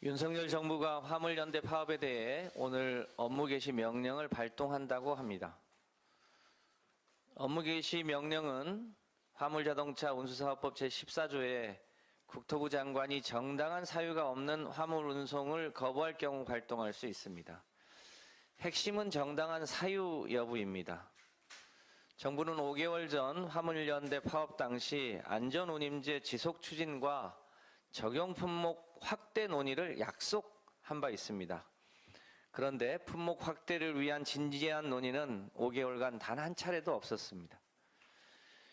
윤석열 정부가 화물연대 파업에 대해 오늘 업무 개시 명령을 발동한다고 합니다. 업무 개시 명령은 화물자동차 운수사업법 제14조에 국토부 장관이 정당한 사유가 없는 화물 운송을 거부할 경우 발동할 수 있습니다. 핵심은 정당한 사유 여부입니다. 정부는 5개월 전 화물연대 파업 당시 안전운임제 지속 추진과 적용 품목 확대 논의를 약속한 바 있습니다. 그런데 품목 확대를 위한 진지한 논의는 5개월간 단 한 차례도 없었습니다.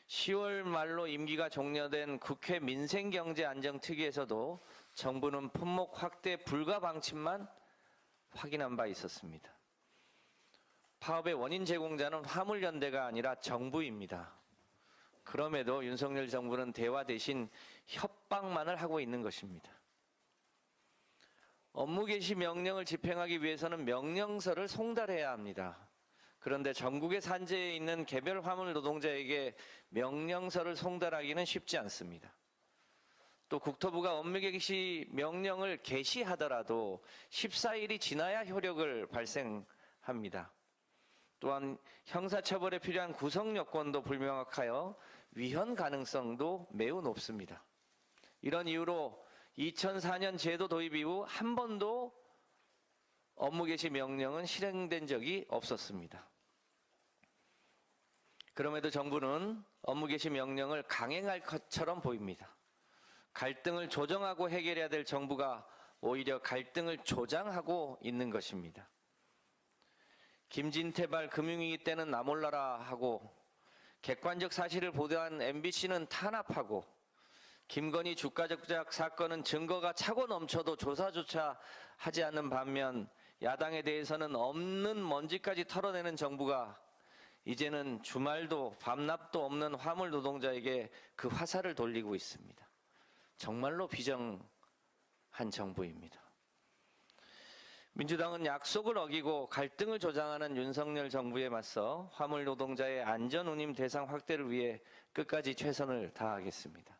10월 말로 임기가 종료된 국회 민생경제안정특위에서도 정부는 품목 확대 불가 방침만 확인한 바 있었습니다. 파업의 원인 제공자는 화물연대가 아니라 정부입니다. 그럼에도 윤석열 정부는 대화 대신 협박만을 하고 있는 것입니다. 업무 개시 명령을 집행하기 위해서는 명령서를 송달해야 합니다. 그런데 전국의 산재에 있는 개별 화물 노동자에게 명령서를 송달하기는 쉽지 않습니다. 또 국토부가 업무 개시 명령을 개시하더라도 14일이 지나야 효력을 발생합니다. 또한 형사처벌에 필요한 구성 요건도 불명확하여 위헌 가능성도 매우 높습니다. 이런 이유로 2004년 제도 도입 이후 한 번도 업무 개시 명령은 실행된 적이 없었습니다. 그럼에도 정부는 업무 개시 명령을 강행할 것처럼 보입니다. 갈등을 조정하고 해결해야 될 정부가 오히려 갈등을 조장하고 있는 것입니다. 김진태발 금융위기 때는 나 몰라라 하고 객관적 사실을 보도한 MBC는 탄압하고 김건희 주가 조작 사건은 증거가 차고 넘쳐도 조사조차 하지 않는 반면 야당에 대해서는 없는 먼지까지 털어내는 정부가 이제는 주말도 밤낮도 없는 화물 노동자에게 그 화살을 돌리고 있습니다. 정말로 비정한 정부입니다. 민주당은 약속을 어기고 갈등을 조장하는 윤석열 정부에 맞서 화물 노동자의 안전 운임 대상 확대를 위해 끝까지 최선을 다하겠습니다.